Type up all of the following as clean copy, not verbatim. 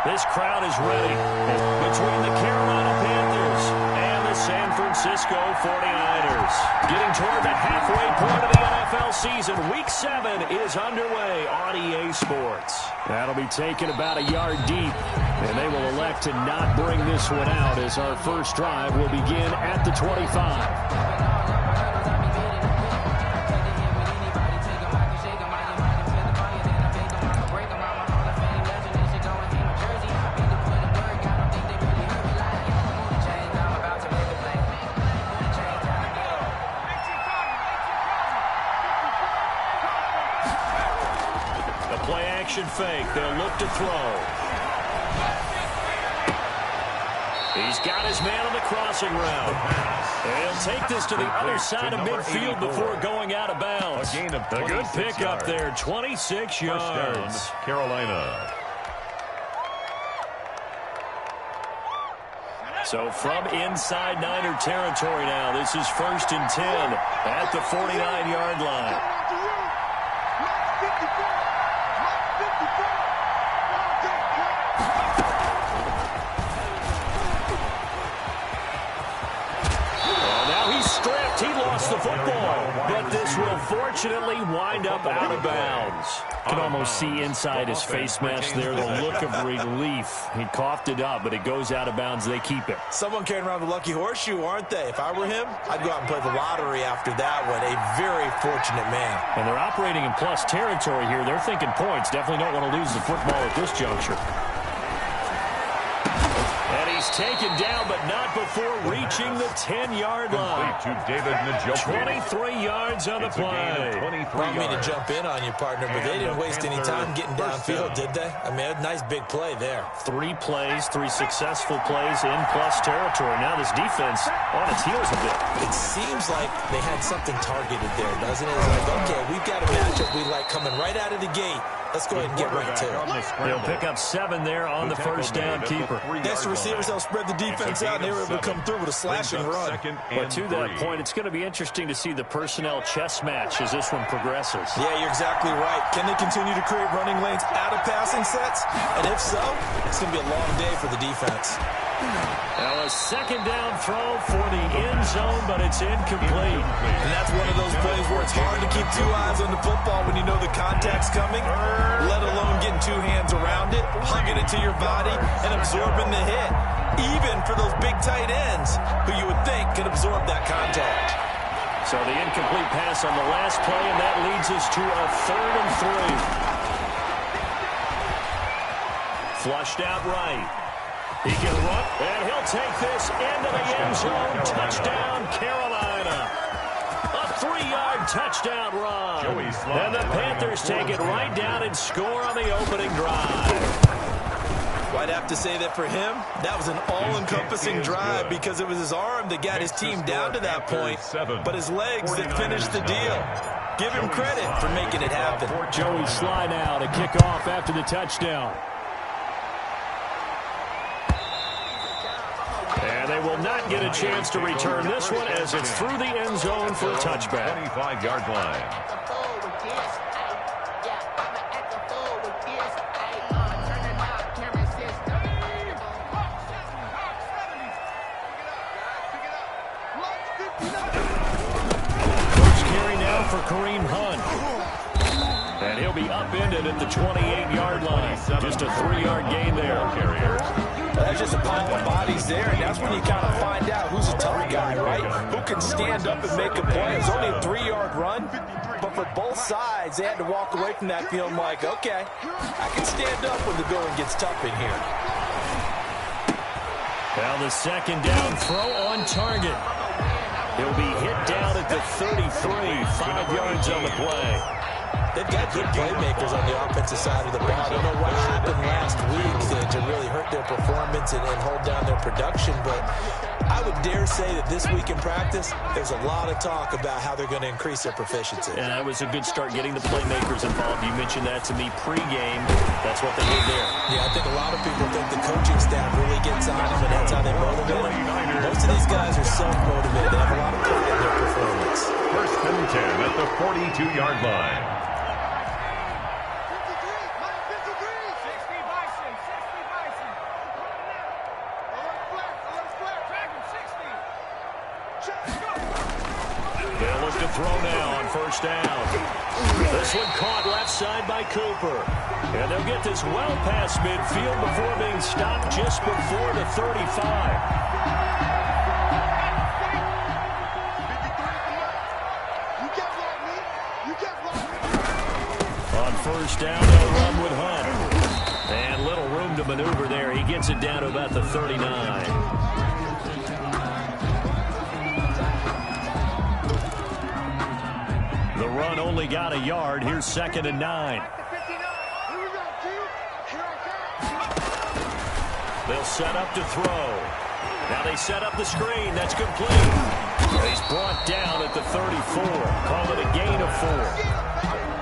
This crowd is ready between the Carolina Panthers and the San Francisco 49ers. Getting toward the halfway point of the NFL season, Week 7 is underway on EA Sports. That'll be taken about a yard deep, and they will elect to not bring this one out as our first drive will begin at the 25. Fake. They'll look to throw. He's got his man on the crossing route. He'll take this to the other side of midfield before going out of bounds. A good pickup there, 26 yards. Carolina. So from inside Niner territory now, this is 1st and 10 at the 49-yard line. He lost the football, but this will fortunately wind up out of bounds. Can almost see inside his face mask there the look of relief. He coughed it up, but it goes out of bounds. They keep it. Someone carrying around the lucky horseshoe, aren't they? If I were him, I'd go out and play the lottery after that one. A very fortunate man. And they're operating in plus territory here. They're thinking points. Definitely don't want to lose the football at this juncture. And he's taken down, but not before reaching the 10-yard line. To David 23 yards on the play. Brought me to jump in on you, partner, but they didn't waste any time getting downfield, did they? I mean, a nice big play there. 3 plays, 3 successful plays in plus territory. Now this defense on its heels a bit. It seems like they had something targeted there, doesn't it? It's like, okay, we've got a matchup we like coming right out of the gate. Let's go ahead and get right to it. They'll pick up 7 there on the first down keeper. Next, the receivers help spread the defense out, and they were able to come through with a slashing run. But to that point, it's going to be interesting to see the personnel chess match as this one progresses. Yeah, you're exactly right. Can they continue to create running lanes out of passing sets? And if so, it's going to be a long day for the defense. Now a second down throw for the end zone, but it's incomplete. And that's one of those plays where it's hard to keep 2 eyes on the football when you know the contact's coming, let alone getting 2 hands around it, hugging it to your body, and absorbing the hit. Even for those big tight ends who you would think could absorb that contact. So the incomplete pass on the last play, and that leads us to a 3rd and 3. Flushed out right. He can run, and he'll take this into the end zone. Touchdown, Carolina. A 3-yard touchdown run. And the Panthers take it right down and score on the opening drive. Well, I'd have to say that for him, that was an all-encompassing drive because it was his arm that got his team down to that point, but his legs that finished the deal. Give him credit for making it happen. Joey Sly now to kick off after the touchdown. And they will not get a chance to return this one as it's through the end zone for a touchback. 25-yard line. First carry now for Kareem Hunt. And he'll be upended at the 28-yard line. Just a 3-yard gain there. That's just a pile of bodies there, and that's when you kind of find out who's a tough guy, right? Who can stand up and make a play. It's only a 3-yard run, but for both sides, they had to walk away from that feeling like, okay, I can stand up when the going gets tough in here. Now the second down throw on target. He'll be hit down at the 33, 5 yards on the play. They've got good playmakers on the offensive side of the ball. I don't know what happened last week to really hurt their performance and hold down their production, but I would dare say that this week in practice, there's a lot of talk about how they're going to increase their proficiency. And that was a good start getting the playmakers involved. You mentioned that to me pregame. That's what they did there. Yeah, I think a lot of people think the coaching staff really gets on them, and that's how they motivate them. Most of these guys are self-motivated. They have a lot of pride in their performance. 1st and 10 at the 42-yard line. They'll look to throw now on first down. This one caught left side by Cooper. And they'll get this well past midfield before being stopped just before the 35. On first down, they'll run with Hunt. And little room to maneuver there. He gets it down to about the 39. The run only got a yard. Here's 2nd and 9. They'll set up to throw. Now they set up the screen. That's complete. He's brought down at the 34. Call it a gain of 4.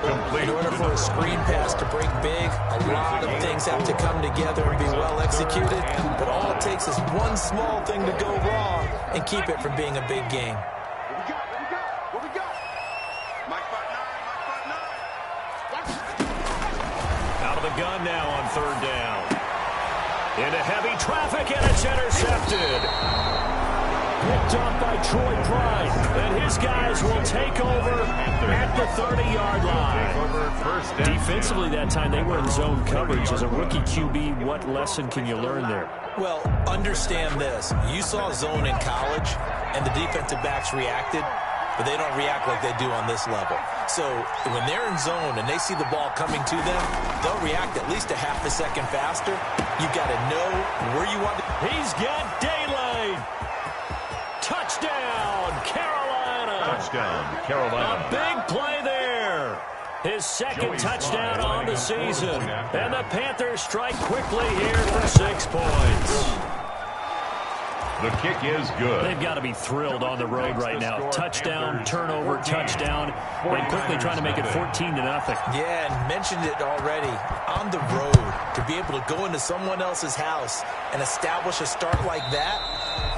Complete. In order for a screen pass to break big, a lot of things have to come together and be well executed. But all it takes is one small thing to go wrong and keep it from being a big game. Out of the gun now on 3rd down. Into heavy traffic, and it's intercepted. Picked up by Troy Pride, and his guys will take over at the 30-yard line. Defensively that time, they were in zone coverage. As a rookie QB, what lesson can you learn there? Well, understand this. You saw zone in college, and the defensive backs reacted, but they don't react like they do on this level. So when they're in zone and they see the ball coming to them, they'll react at least a half a second faster. You've got to know where you want to. He's got daylight. Touchdown, Carolina. Touchdown, Carolina. A big play there. His 2nd touchdown on the season. And the Panthers strike quickly here for 6 points. The kick is good. They've got to be thrilled on the road right now. Touchdown, turnover, touchdown, and quickly trying to make it 14-0. Yeah, and mentioned it already. On the road, to be able to go into someone else's house and establish a start like that,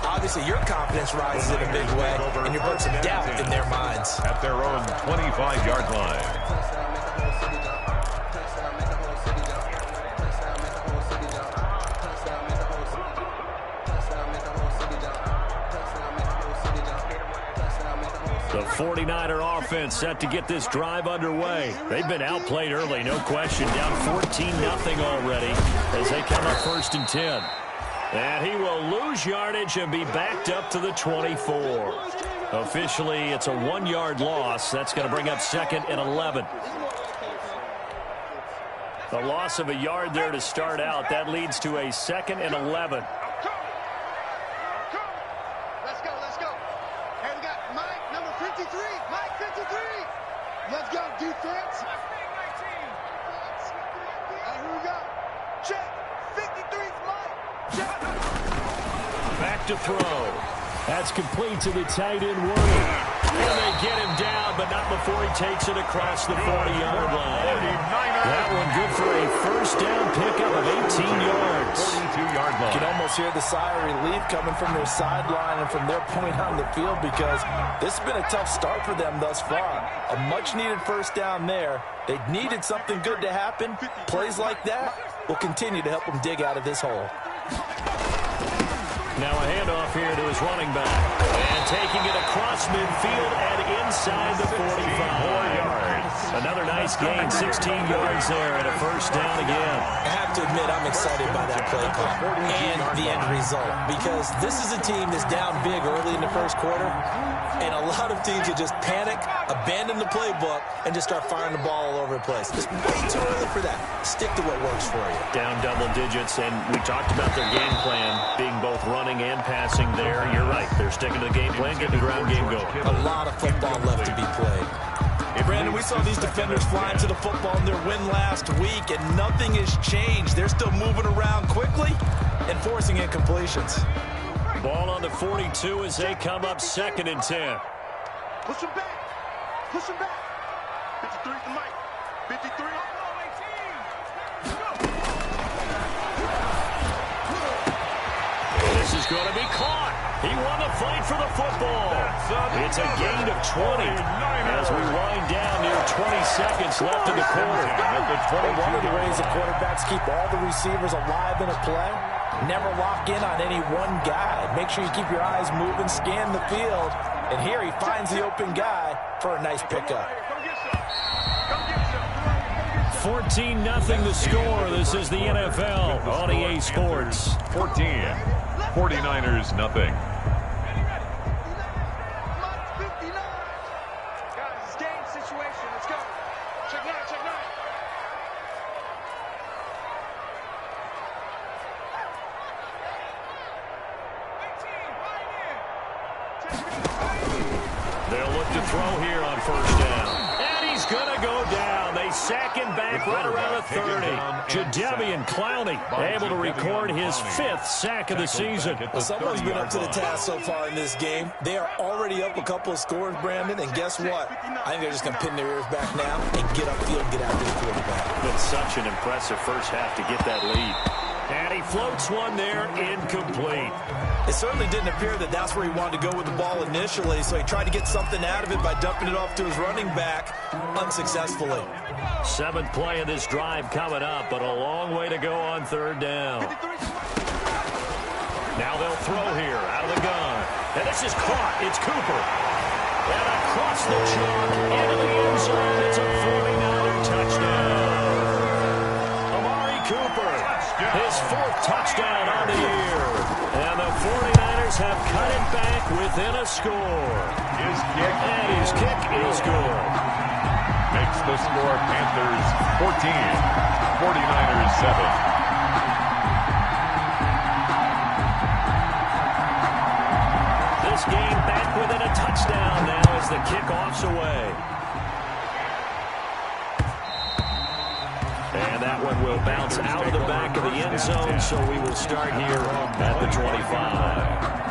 obviously your confidence rises in a big way, and you put some doubt in their minds. At their own 25-yard line. The 49er offense set to get this drive underway. They've been outplayed early, no question. Down 14-0 already as they come up 1st and 10. And he will lose yardage and be backed up to the 24. Officially, it's a 1-yard loss. That's going to bring up 2nd and 11. The loss of a yard there to start out. That leads to a 2nd and 11. Let's go, defense. Here we go. Check. 53's Mike. Check. Back to throw. That's complete to the tight end, Warner. And they get him down, but not before he takes it across the 40-yard line. That one good for a 1st down pickup of 18 yards. 42-yard line. You can almost hear the sigh of relief coming from their sideline and from their point on the field, because this has been a tough start for them thus far. A much-needed 1st down there. They needed something good to happen. Plays like that will continue to help them dig out of this hole. Now a handoff here to his running back. And taking it across midfield and inside the 45. 4 yards. Another nice gain, 16 yards there, and a 1st down again. I have to admit, I'm excited by that play call and the end result, because this is a team that's down big early in the 1st quarter, and a lot of teams will just panic, abandon the playbook, and just start firing the ball all over the place. It's way too early for that. Stick to what works for you. Down double digits, and we talked about their game plan being both running and passing there. You're right. They're sticking to the game plan, getting the ground game going. A lot of football left to be played. Brandon, we saw these defenders flying to the football in their win last week, and nothing has changed. They're still moving around quickly and forcing incompletions. Ball on the 42 as they come up 2nd and 10. Push him back. Push him back. 53 to Mike. 53. This is going to be caught. He won the fight for the football. It's a gain of 20 as we wind down near 20 seconds left in the quarter. One of the ways the quarterbacks keep all the receivers alive in a play Never lock in on any one guy. Make sure you keep your eyes moving, scan the field. And here he finds the open guy for a nice pickup. 14-0 the score. This is the NFL on EA Sports. 14. 49ers, nothing. They'll look to throw here on first down. And he's going to go down. They sack him back right around the 30. Jadeveon Clowney able to record his 5th sack of the season. Well, someone's been up to the task so far in this game. They are already up a couple of scores, Brandon, and guess what? I think they're just going to pin their ears back now and get upfield and get after the quarterback. Been such an impressive first half to get that lead. And he floats one there, incomplete. It certainly didn't appear that that's where he wanted to go with the ball initially, so he tried to get something out of it by dumping it off to his running back unsuccessfully. 7th play of this drive coming up, but a long way to go on third down. Now they'll throw here out of the gun. And this is caught. It's Cooper. And across the chalk into the end zone. It's a 49er touchdown. Amari Cooper, his 4th touchdown on the year. And the 49ers have cut it back within a score. And his kick is good. Makes the score Panthers 14, 49ers 7. This game back within a touchdown now as the kickoff's away. And that one will bounce out of the back of the end zone, so we will start here at the 25.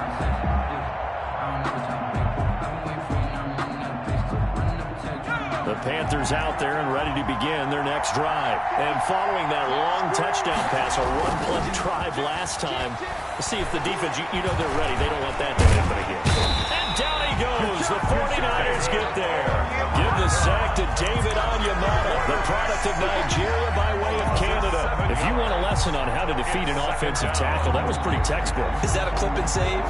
The Panthers out there and ready to begin their next drive. And following that long touchdown pass, a one-play drive last time, let's see if the defense, you know they're ready. They don't want that to happen again. And down he goes. The 49ers get there. Give the sack to David Onyemata, the product of Nigeria by way of Canada. If you want a lesson on how to defeat an offensive tackle, that was pretty textbook. Is that a clip and save?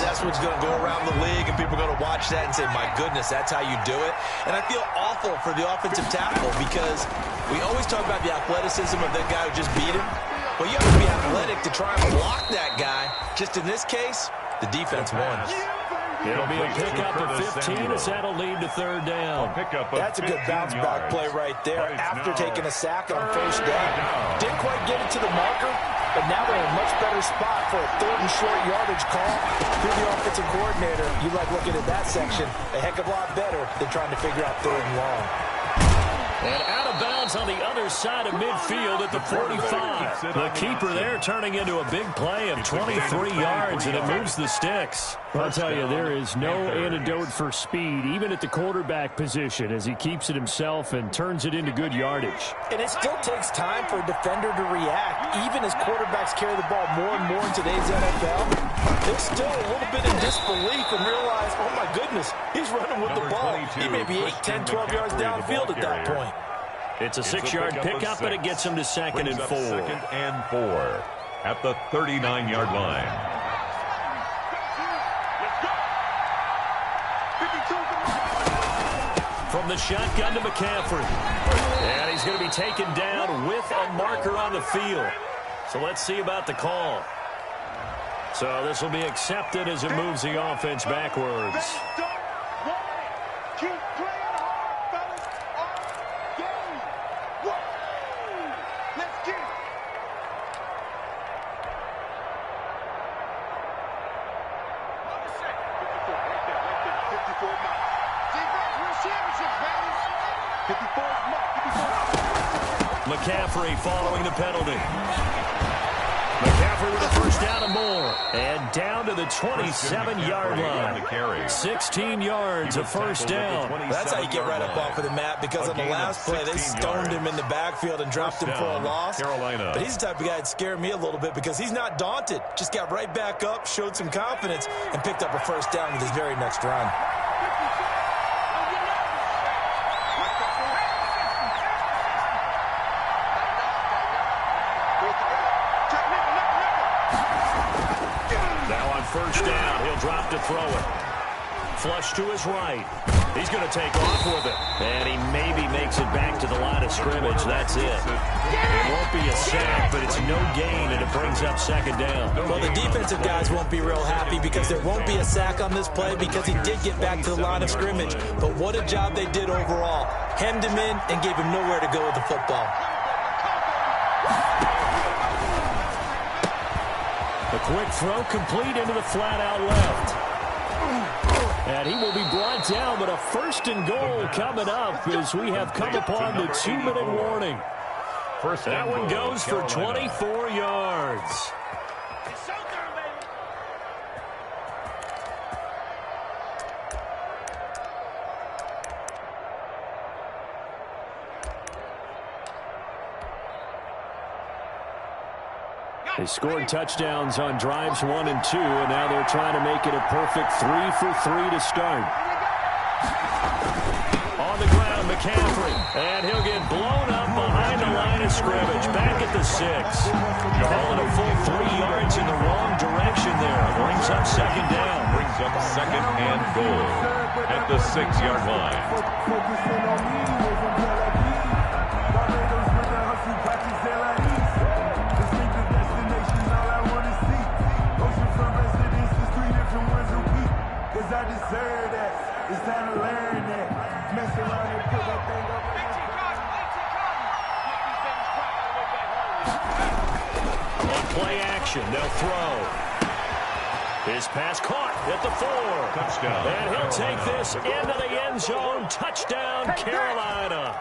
That's what's going to go around the league, and people are going to watch that and say, my goodness, that's how you do it? And I feel awful for the offensive tackle because we always talk about the athleticism of that guy who just beat him. Well, you have to be athletic to try and block that guy. Just in this case, the defense won. It'll be a pickup of 15 as that'll lead to third down. That's a good bounce-back play right there after taking a sack on first down. Didn't quite get it to the marker, but now they're in a much better spot for a 3rd and short yardage call. Through the offensive coordinator, you like looking at that section a heck of a lot better than trying to figure out 3rd and long. And out of bounds on the other side of midfield at the 45. The keeper there turning into a big play of 23 yards, and it moves the sticks. I'll tell you, there is no antidote for speed, even at the quarterback position, as he keeps it himself and turns it into good yardage. And it still takes time for a defender to react. Even as quarterbacks carry the ball more and more in today's NFL, they're still a little bit in disbelief and realize, oh my goodness, he's running with the ball. He may be 8, 10, 12 yards downfield at that point. It's a 6-yard pickup, and it gets him to 2nd and 4. 2nd and 4 at the 39-yard line. From the shotgun to McCaffrey. And he's going to be taken down with a marker on the field. So let's see about the call. So this will be accepted as it moves the offense backwards. Keep playing hard, fellas. All game. Woo! Let's get it. Number 6. 54, right there. 54 miles. Defense wins championships, baby. 54 is mark. 54. McCaffrey following the penalty. McCaffrey with a first down and more. And down to the 27-yard line. 16 yards of first down. That's how you get right up off of the mat, because on the last play, they stoned him in the backfield and dropped him for a loss. But he's the type of guy that scared me a little bit because he's not daunted. Just got right back up, showed some confidence, and picked up a first down with his very next run. first down. He'll drop to throw it. Flush to his right. He's going to take off with it. And he maybe makes it back to the line of scrimmage. That's it. It won't be a sack, but it's no gain, and it brings up second down. Well, the defensive guys won't be real happy because there won't be a sack on this play because he did get back to the line of scrimmage. But what a job they did overall. Hemmed him in and gave him nowhere to go with the football. The quick throw complete into the flat out left. And he will be brought down, but a first and goal coming up as we have come upon the 2-minute warning. That one goes for 24 yards. They scored touchdowns on drives 1 and 2, and now they're trying to make it a perfect 3 for 3 to start. On the ground, McCaffrey, and he'll get blown up behind the line of scrimmage, back at the 6. Calling a full 3 yards in the wrong direction there. Brings up second down. Brings up second and goal at the 6-yard line. Play action. They'll throw. His pass caught at the 4. Touchdown. And he'll take this into the end zone. Touchdown, Carolina.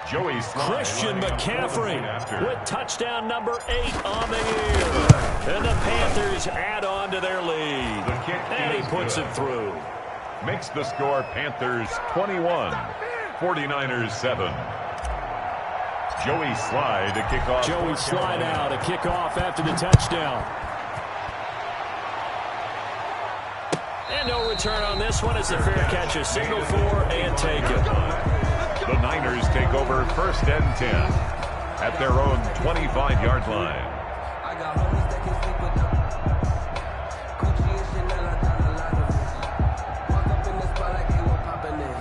Joey Slye Christian McCaffrey with touchdown number 8 on the year. And the Panthers add on to their lead. The kick and he puts it through. Makes the score Panthers 21, 49ers 7. Joey Slye to kick off. Joey Slye now to kick off after the touchdown. And no return on this one as the fair catch is signaled for and taken. The Niners take over first and 10 at their own 25-yard line. I got homies that can sleep with them. Gucci and Chanel, I got a lot of it. Walk up in the spot like ain't no poppin' in.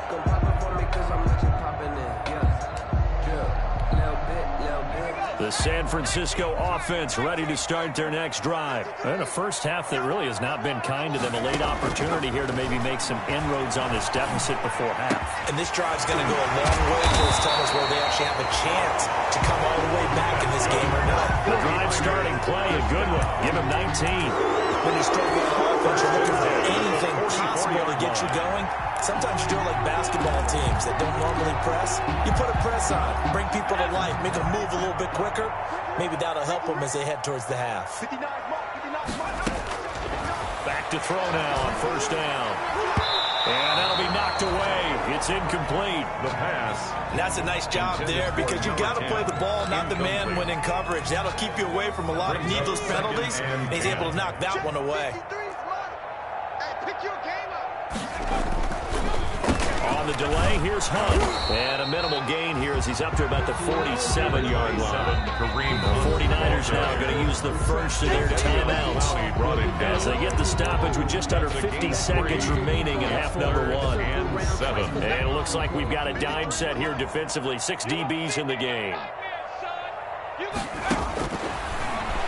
Come pop it for me cause I'm not your poppin' in. The San Francisco offense ready to start their next drive. And a first half that really has not been kind to them. A late opportunity here to maybe make some inroads on this deficit before half. And this drive's going to go a long way towards telling us where they actually have a chance to come all the way back in this game or not. The drive starting play, a good one. Give him 19. When you're struggling on offense, you're looking for anything possible to get you going. Sometimes you're like basketball teams that don't normally press. You put a press on, bring people to life, make them move a little bit quicker. Maybe that'll help them as they head towards the half. Back to throw now on first down. And that'll be knocked away. It's incomplete. The pass. And that's a nice job there because you've got to play the ball, not the man when in coverage. That'll keep you away from a lot of needless penalties. And he's able to knock that one away. On the delay, here's Hunt. And a minimal gain here as he's up to about the 47-yard line. The 49ers now going to use the first of their timeouts as they get the stoppage with just under 50 seconds remaining in half number 1. And it looks like we've got a dime set here defensively. 6 DBs in the game.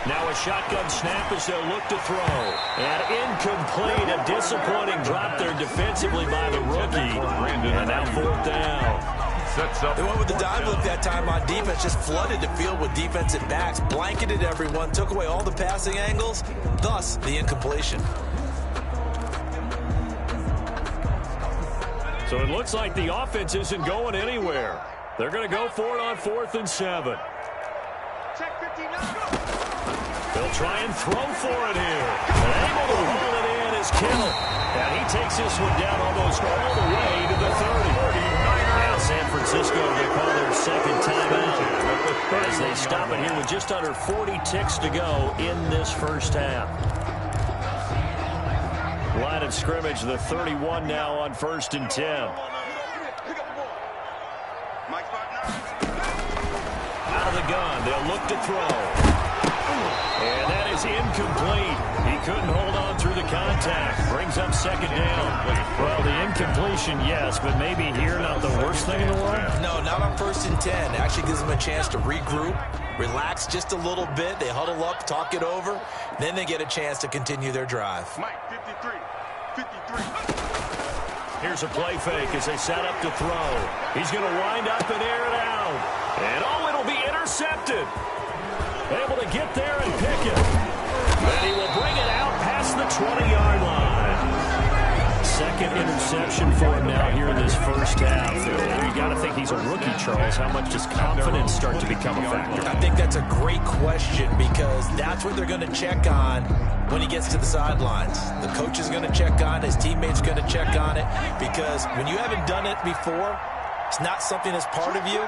Now a shotgun snap as they'll look to throw. And incomplete. A disappointing drop there defensively by the rookie. And now 4th down. They went with the dive look that time on defense. Just flooded the field with defensive backs. Blanketed everyone. Took away all the passing angles. Thus, the incompletion. So it looks like the offense isn't going anywhere. They're going to go for it on 4th and 7. They'll try and throw for it here. And able to haul it in is Kittle. And he takes this one down almost all the way to the 30. Now San Francisco, they call their second timeout as they stop it here with just under 40 ticks to go in this first half. Line of scrimmage, the 31 now on 1st and 10. Out of the gun, they'll look to throw. And that is is incomplete. He couldn't hold on through the contact. Brings up second down. Well, the incompletion, yes, but maybe here not the worst thing in the world? No, not on 1st and 10. Actually gives them a chance to regroup, relax just a little bit. They huddle up, talk it over. Then they get a chance to continue their drive. Mike, 53. 53. Here's a play fake as they set up to throw. He's going to wind up and air it out. And, oh, it'll be intercepted. Able to get there and pick it. And he will bring it out past the 20-yard line. Second interception for him now here in this first half. You got to think he's a rookie, Charles. How much does confidence start to become a factor? I think that's a great question because that's what they're going to check on when he gets to the sidelines. The coach is going to check on it. His teammates are going to check on it because when you haven't done it before, it's not something that's part of you.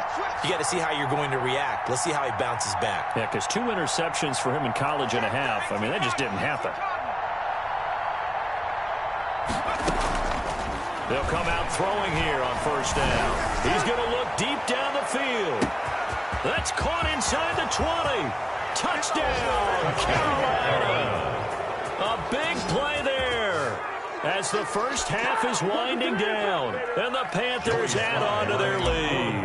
You got to see how you're going to react. Let's see how he bounces back. Yeah, because 2 interceptions for him in college and a half. I mean, that just didn't happen. They'll come out throwing here on first down. He's going to look deep down the field. That's caught inside the 20. Touchdown, Carolina. A big play there as the first half is winding down. And the Panthers add on to their lead.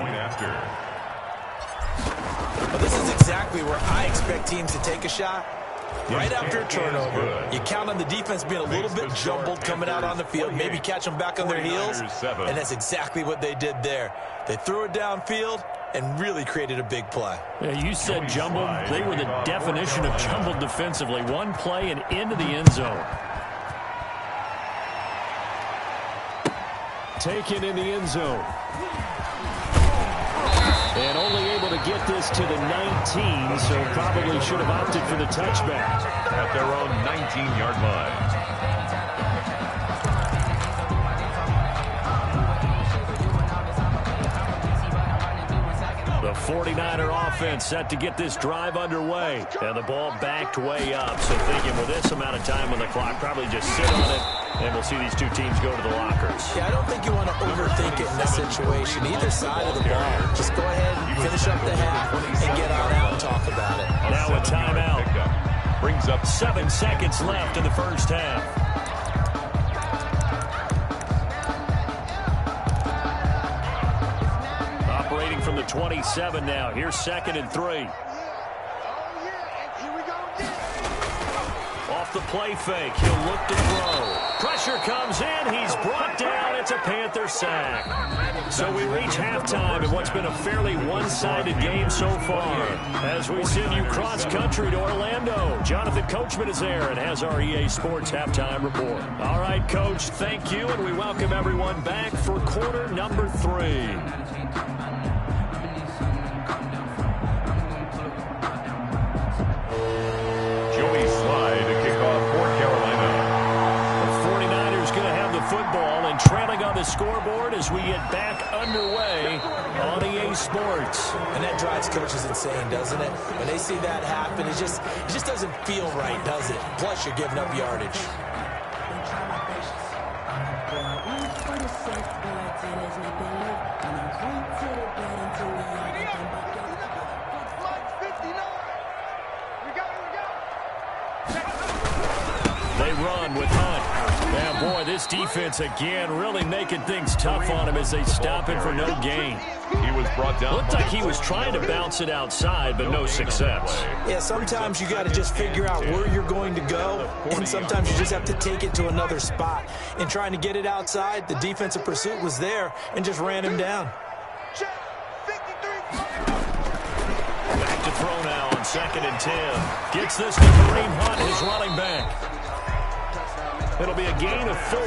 Well, this is exactly where I expect teams to take a shot. Right after a turnover, you count on the defense being a little bit jumbled coming out on the field, maybe catch them back on their heels, and that's exactly what they did there. They threw it downfield and really created a big play. Yeah, you said jumbled. They were the definition of jumbled defensively. One play and into the end zone. Taken in the end zone. And only able to get this to the 19, so probably should have opted for the touchback. At their own 19-yard line. The 49er offense set to get this drive underway. And the ball backed way up, so thinking with this amount of time on the clock, probably just sit on it, and we'll see these two teams go to the lockers. Yeah, I don't think you want to overthink it in this situation. Either side of the ball. Just go ahead and finish up the half and get on out and talk about it. Now a timeout. Brings up 7 seconds left in the first half. Operating from the 27 now. Here's 2nd and 3. Off the play fake. He'll look to throw. Pressure comes in. He's brought down. It's a Panther sack. So we reach halftime in what's been a fairly one-sided game so far. As we send you cross-country to Orlando, Jonathan Coachman is there and has our EA Sports halftime report. All right, Coach, thank you, and we welcome everyone back for quarter number 3. Football and trailing on the scoreboard as we get back underway on EA Sports. And that drives coaches insane, doesn't it? When they see that happen, it just doesn't feel right, does it? Plus, you're giving up yardage. They run with Hunt. Yeah, boy, this defense again really making things tough on him as they stop him for no gain. He was brought down. Looked like he was trying to bounce it outside, but no success. Yeah, sometimes you got to just figure out where you're going to go, and sometimes you just have to take it to another spot. In trying to get it outside, the defensive pursuit was there and just ran him down. Back to throw now on 2nd and 10. Gets this to Kareem Hunt, his running back. It'll be a gain of 4,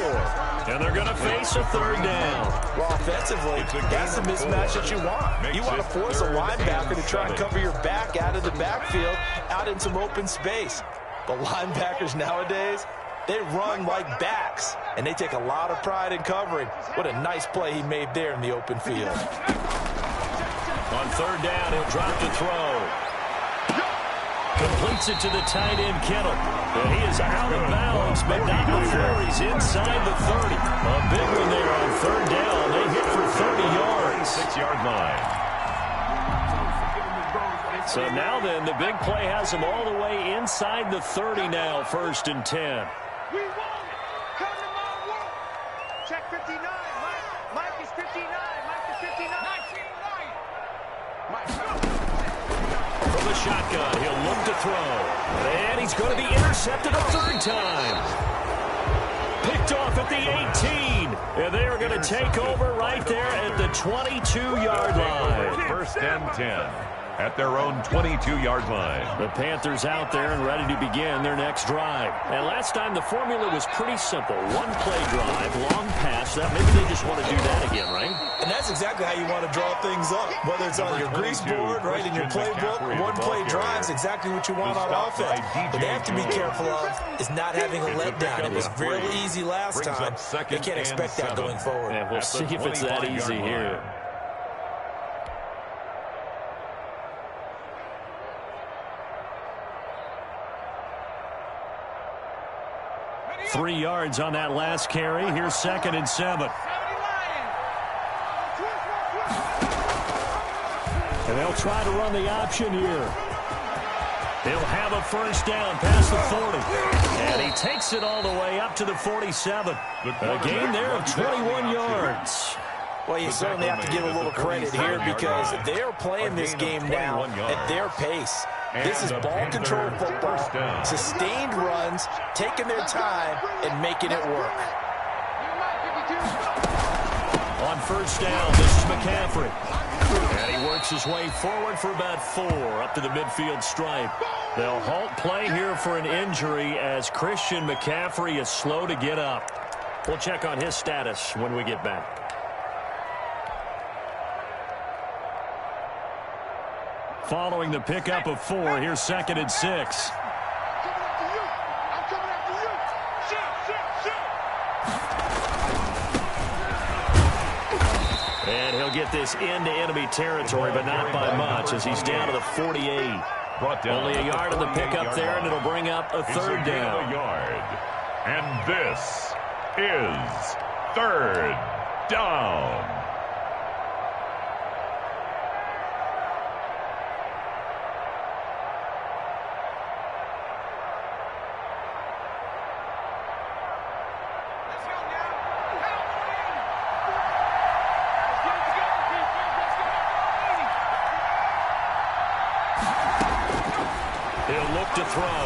and they're going to face a 3rd down. Well, offensively, that's the mismatch that you want. You want to force a linebacker to try and cover your back out of the backfield, out in some open space. But linebackers nowadays, they run like backs, and they take a lot of pride in covering. What a nice play he made there in the open field. On 3rd down, he'll drop to throw. Completes it to the tight end, Kittle. And he is out of bounds, but not before he's inside the 30. A big one there on 3rd down. They hit for 30 yards. 6-yard line. So now then, the big play has them all the way inside the 30 now, 1st and 10. We want it. Come to my world. Check 59. Mike is 59. Mike is 59. 19 Mike. From the shotgun, he'll look to throw. And he's going to be intercepted a 3rd time. Picked off at the 18. And they are going to take over right there at the 22-yard line. 1st and 10. At their own 22-yard line. The Panthers out there and ready to begin their next drive. And last time the formula was pretty simple. 1-play drive, long pass. That maybe they just want to do that again, right? And that's exactly how you want to draw things up. Whether it's on your grease board, right, in your playbook, 1-play drive is exactly what you want on offense. But they have to be careful of is not having a letdown. It was very easy last time. They can't expect that going forward. And we'll see if it's that easy here. 3 yards on that last carry. Here's 2nd and 7. And they'll try to run the option here. He'll have a 1st down past the 40. And he takes it all the way up to the 47. A gain there of 21 yards. Well, you certainly have to give a little credit here because they're playing this game now at their pace. This is ball control football, sustained runs, taking their time, and making it work. On 1st down, this is McCaffrey. And he works his way forward for about 4 up to the midfield stripe. They'll halt play here for an injury as Christian McCaffrey is slow to get up. We'll check on his status when we get back. Following the pickup of 4, here's 2nd and 6. I'm coming after you. Shit. And he'll get this into enemy territory, but not by much as he's down to the 48. Only a yard on the pickup there, and it'll bring up a 3rd down. And this is 3rd down. He'll look to throw.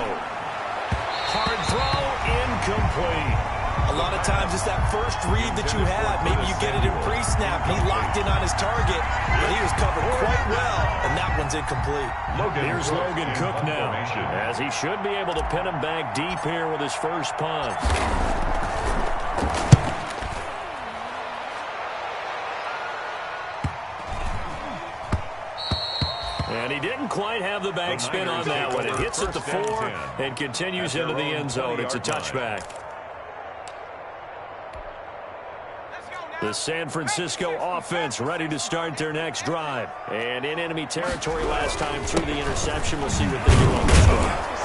Hard throw, incomplete. A lot of times it's that first read that you have. Maybe you get it in pre-snap. He locked in on his target, but he was covered quite well, and that one's incomplete. Here's Logan Cook now, as he should be able to pin him back deep here with his first punt. And he didn't quite have the backspin on that one. It hits at the 4 and continues into the end zone. It's a touchback. The San Francisco offense ready to start their next drive. And in enemy territory last time through the interception. We'll see what they do on this drive.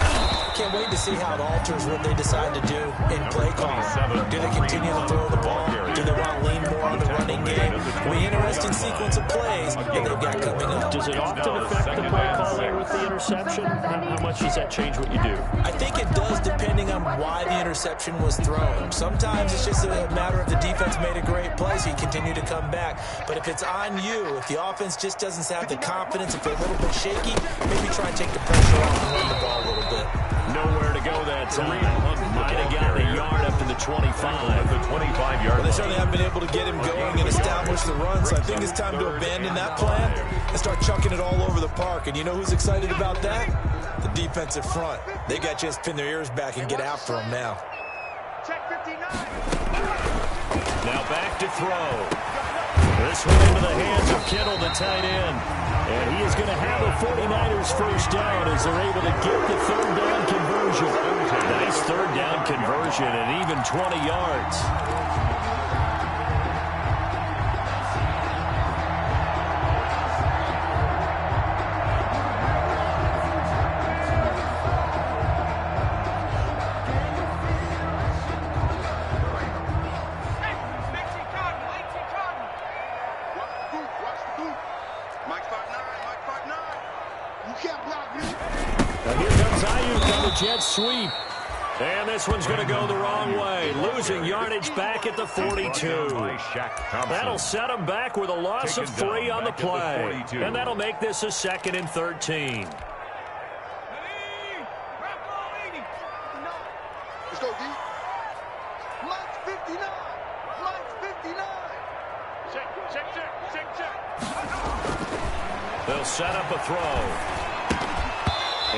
Can't wait to see how it alters what they decide to do in play call. Do they continue to throw the ball? Do they want to lean more on the running game? Will be an interesting sequence of plays that they've got coming up. Does it often affect the play call there with the interception? How much does that change what you do? I think it does depending on why the interception was thrown. Sometimes it's just a matter of the defense made a great play, so you continue to come back. But if it's on you, if the offense just doesn't have the confidence, if they're a little bit shaky, maybe try and take the pressure off and run the ball a little bit. Nowhere to go that time. Might have got a yard up to the 25. The 25-yard Well, they certainly haven't been able to get him going and establish the run, so I think it's time to abandon that plan and start chucking it all over the park. And you know who's excited about that? The defensive front. They got to just pin their ears back and get after him now. Check 59. Now back to throw. This one into the hands of Kittle, the tight end. And he is going to have a 49ers first down as they're able to get the 3rd down conversion. Nice 3rd down conversion and even 20 yards. Mike 5'9", Mike 5'9". You can't jet sweep. And this one's going to go the wrong way, losing yardage back at the 42. That'll set them back with a loss of 3 on the play. And that'll make this a 2nd and 13. Let's go, D. Mike's 59. Mike's 59. Check. They'll set up a throw.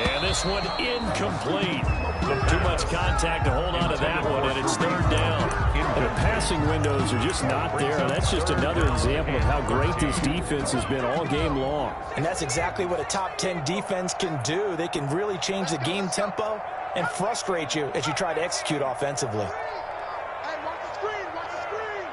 And this one incomplete. Too much contact to hold on to that one, and it's 3rd down. And the passing windows are just not there. That's just another example of how great this defense has been all game long. And that's exactly what a top 10 defense can do. They can really change the game tempo and frustrate you as you try to execute offensively. Hey, watch the screen. Watch the screen.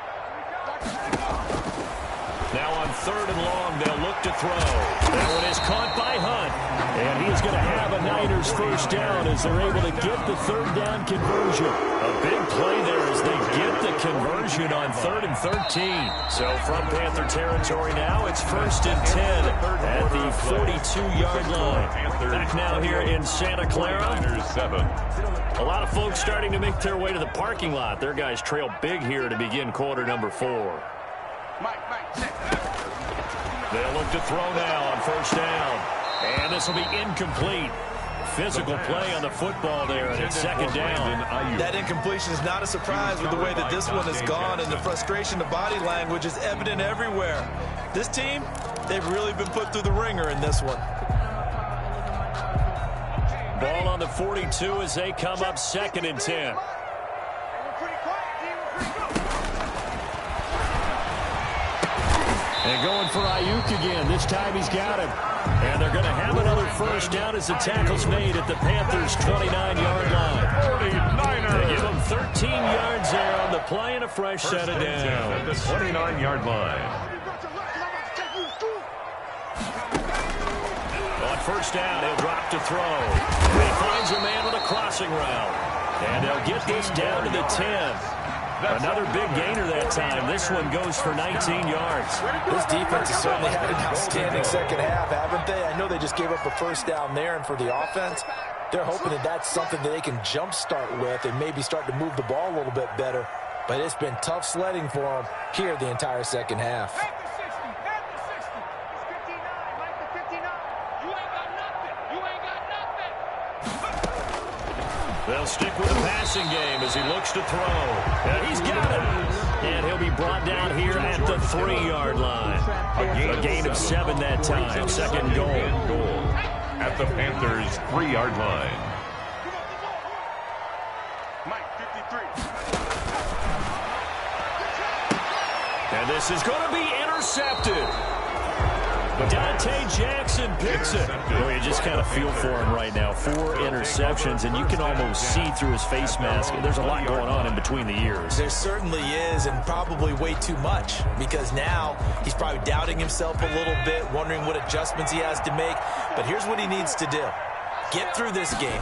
Watch the screen. Now on 3rd and long, they'll look to throw. That one is caught by Hunt. And he's going to have a Niners first down as they're able to get the 3rd down conversion. A big play there as they get the conversion on 3rd and 13. So from Panther territory now, it's 1st and 10 at the 42-yard line. Back now here in Santa Clara. A lot of folks starting to make their way to the parking lot. Their guys trail big here to begin quarter number 4. They'll look to throw now on 1st down. And this will be incomplete. Physical play on the football there, and it's 2nd down. That incompletion is not a surprise with the way that this one has gone, and the frustration, the body language is evident everywhere. This team, they've really been put through the ringer in this one. Ball on the 42 as they come up 2nd and 10. And going for Ayuk again. This time he's got him. And they're going to have another first down as the tackle's made at the Panthers' 29-yard line. They give them 13 yards there on the play and a fresh set of downs. At the 29-yard line. On 1st down, he'll drop to throw. And he finds a man with a crossing route. And they'll get this down to the 10. Another big gainer that time. This one goes for 19 yards. This defense has certainly had an outstanding second half, haven't they? I know they just gave up a first down there, and for the offense, they're hoping that that's something that they can jumpstart with and maybe start to move the ball a little bit better. But it's been tough sledding for them here the entire second half. They'll stick with the passing game as he looks to throw. And he's got it. And he'll be brought down here at the 3-yard line. A gain of 7 that time. 2nd goal. At the Panthers' 3-yard line. Mike, 53. And this is going to be intercepted. Dante Jackson picks it. Well, you just kind of feel for him right now. 4 interceptions, and you can almost see through his face mask. There's a lot going on in between the ears. There certainly is, and probably way too much, because now he's probably doubting himself a little bit, wondering what adjustments he has to make. But here's what he needs to do. Get through this game.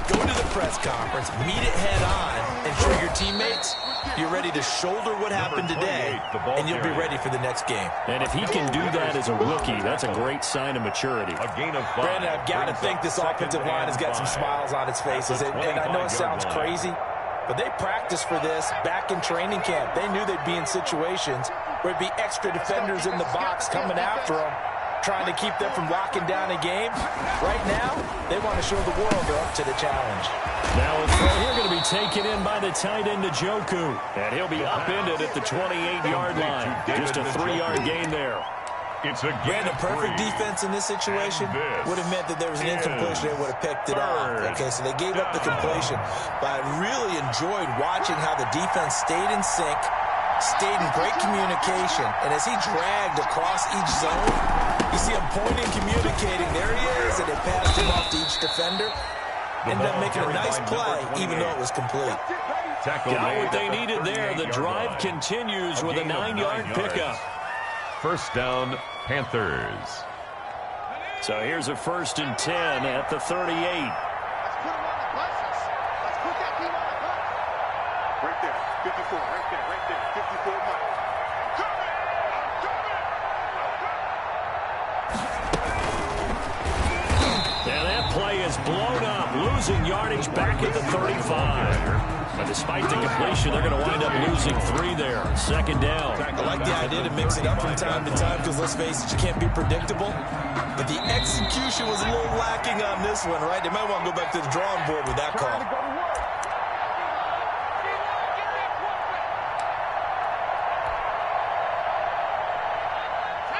Go to the press conference, meet it head on, and show your teammates you're ready to shoulder what happened today, and you'll be ready for the next game. And if he can do that as a rookie, that's a great sign of maturity. A gain of 5. Brandon, I've got to think this offensive line has got some smiles on its faces. And I know it sounds crazy, but they practiced for this back in training camp. They knew they'd be in situations where it'd be extra defenders in the box coming after them, trying to keep them from locking down a game. Right now, they want to show the world they're up to the challenge. Now a throw here going to be taken in by the tight end Njoku. And he'll be upended at the 28-yard line. Just a 3-yard gain there. It's a Brandon, perfect defense in this situation would have meant that there was an incompletion. They would have picked it off. Okay, so they gave up the completion. But I really enjoyed watching how the defense stayed in sync, stayed in great communication. And as he dragged across each zone, you see him pointing, communicating. There he is, and it passed him off to each defender. Ended up making a nice play, even though it was complete. Got what they needed there. The drive continues with a 9-yard pickup. First down, Panthers. So here's a 1st and 10 at the 38. Let's put him on the buses. Let's put that team on the bus. Right there, 54, right there, 54 miles. And that play is blown up, losing yardage back at the 35. But despite the completion, they're going to wind up losing 3 there. Second down. I like the idea to mix it up from time to time because, let's face it, you can't be predictable. But the execution was a little lacking on this one, right? They might want to go back to the drawing board with that call.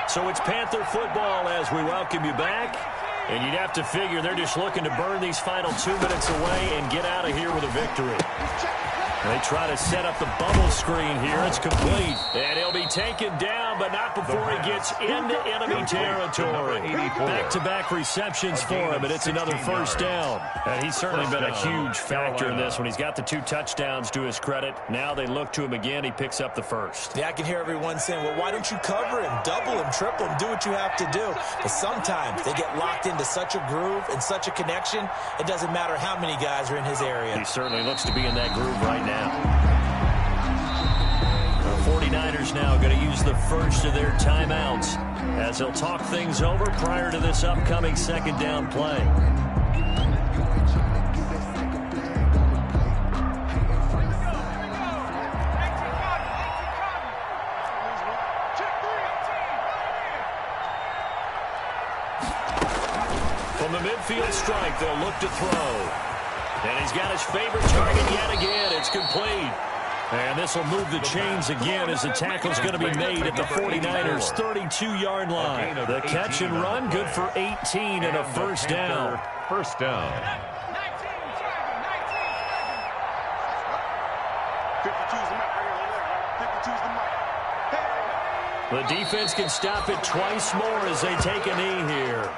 So it's Panther football as we welcome you back. And you'd have to figure they're just looking to burn these final 2 minutes away and get out of here with a victory. They try to set up the bubble screen here. It's complete. And he'll be taken down, but not before he gets into enemy territory. Back-to-back receptions for him, and it's another first down. And he's certainly been a huge factor in this when he's got the 2 touchdowns to his credit. Now they look to him again. He picks up the first. Yeah, I can hear everyone saying, well, why don't you cover him, double him, triple him, do what you have to do. But sometimes they get locked into such a groove and such a connection, it doesn't matter how many guys are in his area. He certainly looks to be in that groove right now. The 49ers now going to use the first of their timeouts as they'll talk things over prior to this upcoming second down play. From the midfield strike, they'll look to throw. And he's got his favorite target yet again. It's complete. And this will move the chains again as the tackle's going to be made at the 49ers' 32-yard line. The catch and run, good for 18 and a first down. First down. 52's the mark right here. 52's the mark. The defense can stop it twice more as they take a knee here.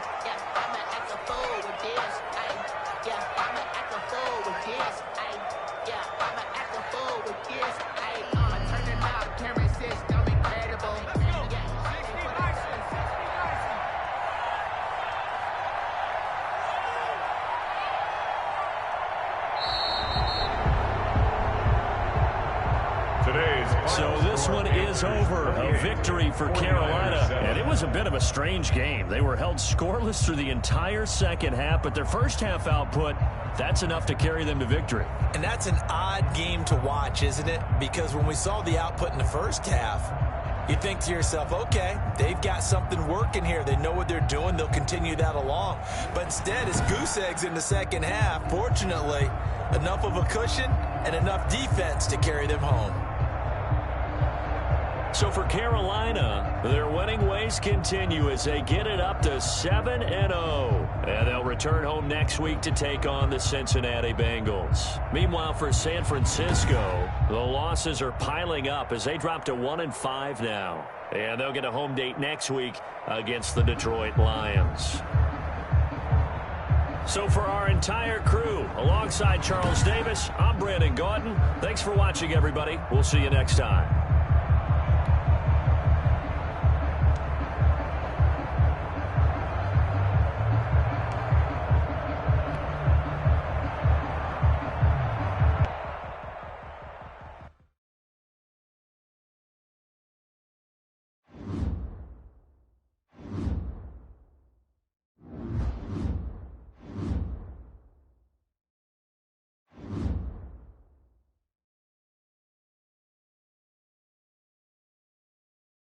So this one is over. A victory for Carolina. And it was a bit of a strange game. They were held scoreless through the entire second half, but their first half output, that's enough to carry them to victory. And that's an odd game to watch, isn't it? Because when we saw the output in the first half, you think to yourself, okay, they've got something working here. They know what they're doing. They'll continue that along. But instead, it's goose eggs in the second half. Fortunately, enough of a cushion and enough defense to carry them home. So for Carolina, their winning ways continue as they get it up to 7-0. And they'll return home next week to take on the Cincinnati Bengals. Meanwhile, for San Francisco, the losses are piling up as they drop to 1-5 now. And they'll get a home date next week against the Detroit Lions. So for our entire crew, alongside Charles Davis, I'm Brandon Gautin. Thanks for watching, everybody. We'll see you next time.